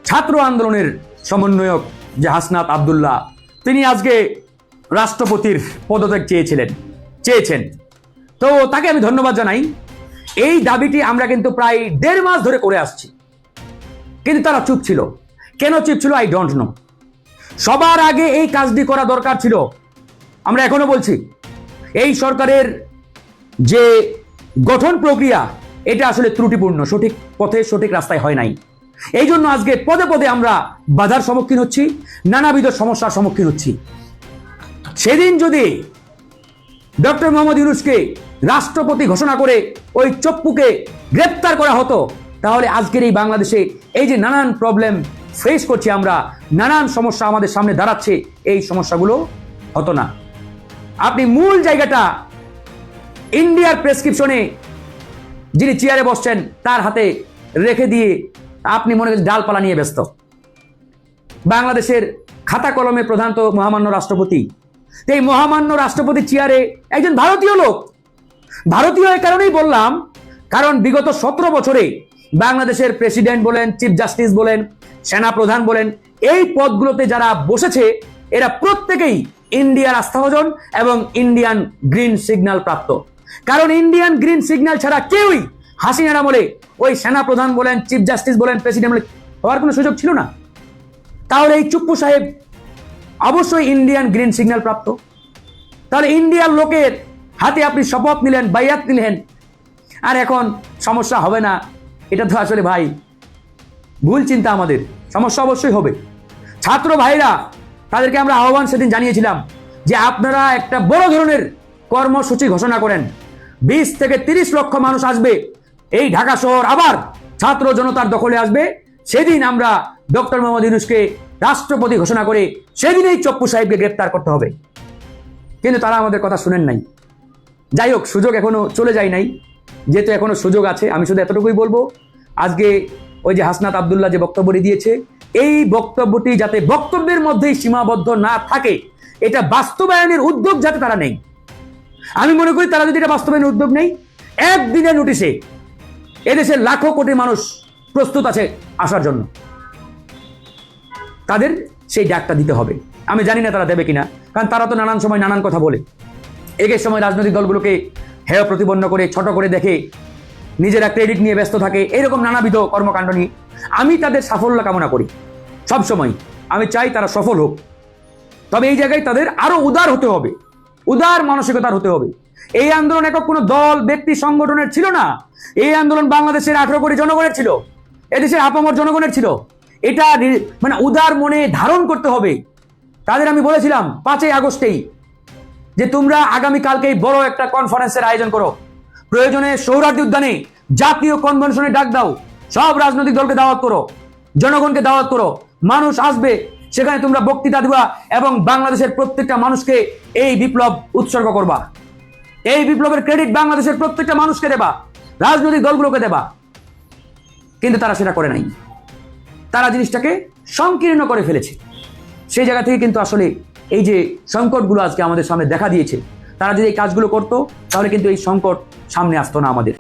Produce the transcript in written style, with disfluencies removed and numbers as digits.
ছাত্র আন্দোলনের সমন্বয়ক যে হাসনাত আব্দুল্লাহ, তিনি আজকে রাষ্ট্রপতির পদত্যাগ চেয়েছেন। তো তাকে আমি ধন্যবাদ জানাই। এই দাবিটি আমরা কিন্তু প্রায় 1.5 মাস ধরে করে আসছি, কিন্তু তারা চুপ ছিল। কেন চুপ ছিল আই ডোন্ট নো। সবার আগে এই কাজটি করা দরকার ছিল। আমরা এখনো বলছি, এই সরকারের যে গঠন প্রক্রিয়া এটা আসলে ত্রুটিপূর্ণ, সঠিক পথে সঠিক রাস্তায় হয় নাই। এই জন্য আজকে পদে পদে আমরা বাধার সম্মুখীন হচ্ছি, নানাবিধ সমস্যার সম্মুখীন হচ্ছি। সেদিন যদি ডক্টর মোহাম্মদ ইউনূসকে রাষ্ট্রপতি ঘোষণা করে ওই চপ্পুকে গ্রেপ্তার করা হতো, তাহলে আজকের এই বাংলাদেশে এই যে নানান প্রবলেম ফেস করছি আমরা, নানান সমস্যা আমাদের সামনে দাঁড়াচ্ছে, এই সমস্যাগুলো হতো না। আপনি মূল জায়গাটা ইন্ডিয়ার প্রেসক্রিপশনে যিনি চেয়ারে বসছেন তার হাতে রেখে দিয়ে আপনি মনে করেন ডালপালা নিয়ে ব্যস্ত। বাংলাদেশের খাতা কলমে প্রধান তো মহামান্য রাষ্ট্রপতি। এই মহামান্য রাষ্ট্রপতি চেয়ারে একজন ভারতীয় লোক। ভারতীয় এই কারণেই বললাম, কারণ বিগত 17 বছরে বাংলাদেশের প্রেসিডেন্ট বলেন, চিফ জাস্টিস বলেন, সেনা প্রধান বলেন, এই পদগুলোতে যারা বসেছে এরা প্রত্যেকেই ইন্ডিয়ার আস্থাভাজন এবং ইন্ডিয়ান গ্রিন সিগন্যাল প্রাপ্ত। কারণ ইন্ডিয়ান গ্রিন সিগন্যাল ছাড়া কেউই হাসিনার আমলে ওই সেনা প্রধান বলেন, চিফ জাস্টিস বলেন, প্রেসিডেন্ট বলেন হওয়ার কোনো সুযোগ ছিল না। তাহলে এই চুপ্পু সাহেব অবশ্যই ইন্ডিয়ান গ্রিন সিগন্যাল প্রাপ্ত। তাহলে ইন্ডিয়ার লোকের হাতে আপনি শপথ নিলেন, বাইয়াত নিলেন, আর এখন সমস্যা হবে না, এটা তো আসলে ভাই ভুল চিন্তা। আমাদের সমস্যা অবশ্যই হবে। ছাত্র ভাইরা তাদেরকে আমরা আহ্বান সেদিন জানিয়েছিলাম যে আপনারা একটা বড় ধরনের কর্মসূচি ঘোষণা করেন। 20 থেকে 30 লক্ষ মানুষ আসবে, এই ঢাকা শহর আবার ছাত্র জনতার দখলে আসবে। সেদিন আমরা ডক্টর মোহাম্মদ ইউনূসকে রাষ্ট্রপতি ঘোষণা করে সেদিনেই চপ্পু সাহেবকে গ্রেপ্তার করতে হবে। কিন্তু তারা আমাদের কথা শুনেন নাই। যাই হোক, সুযোগ এখনো চলে যায় নাই, যেহেতু এখনো সুযোগ আছে। আমি শুধু এতটুকুই বলবো, আজকে ওই যে হাসনাত আব্দুল্লাহ যে বক্তব্যটি দিয়েছে, এই বক্তব্যটি যাতে বক্তব্যের মধ্যেই সীমাবদ্ধ না থাকে, এটা বাস্তবায়নের উদ্যোগ যাতে তারা নেই। আমি মনে করি তারা যদি এটা বাস্তবায়নের উদ্যোগ নেই, একদিনের নোটিশে এদেশের লাখো কোটি মানুষ প্রস্তুত আছে আসার জন্য। তাদের সেই ডাকটা দিতে হবে। আমি জানি না তারা দেবে কিনা, কারণ তারা তো নানান সময় নানান কথা বলে। একের সময় রাজনৈতিক দলগুলোকে হেয় প্রতিপন্ন করে, ছোট করে দেখে, নিজেরা ক্রেডিট নিয়ে ব্যস্ত থাকে, এরকম নানাবিধ কর্মকাণ্ড নিয়ে। আমি তাদের সাফল্য কামনা করি সবসময়, আমি চাই তারা সফল হোক। তবে এই জায়গায় তাদের আরো উদার হতে হবে, উদার মানসিকতার হতে হবে। এই আন্দোলন একক কোনো দল, ব্যক্তি, সংগঠনের ছিল না। এই আন্দোলন বাংলাদেশের 18 কোটি জনগণের ছিল, এদেশের আপামর জনগণের ছিল। এটা মানে উদার মনে ধারণ করতে হবে। তাদের আমি বলেছিলাম 5ই আগস্টেই যে তোমরা আগামীকালকেই বড় একটা কনফারেন্সের আয়োজন করো, প্রয়োজনে সোহরাওয়ার্দী উদ্যানে জাতীয় কনভেনশনে ডাক দাও, সব রাজনৈতিক দলকে দাওয়াত করো, জনগণকে দাওয়াত করো, মানুষ আসবে, সেখানে তোমরা বক্তৃতা দিবা এবং বাংলাদেশের প্রত্যেকটা মানুষকে এই বিপ্লব উৎসর্গ করবা। এই বিপ্লবের ক্রেডিট বাংলাদেশের প্রত্যেকটা মানুষকে দেবা, রাজনৈতিক দলগুলোকে দেবা। কিন্তু তারা সেটা করে নাই। তারা জিনিসটাকে সংকীর্ণ করে ফেলেছে। সেই জায়গা থেকে কিন্তু আসলে এই যে সংকটগুলো আজকে আমাদের সামনে দেখা দিয়েছে, তারা যদি এই কাজগুলো করতো তাহলে কিন্তু এই সংকট সামনে আসতো না আমাদের।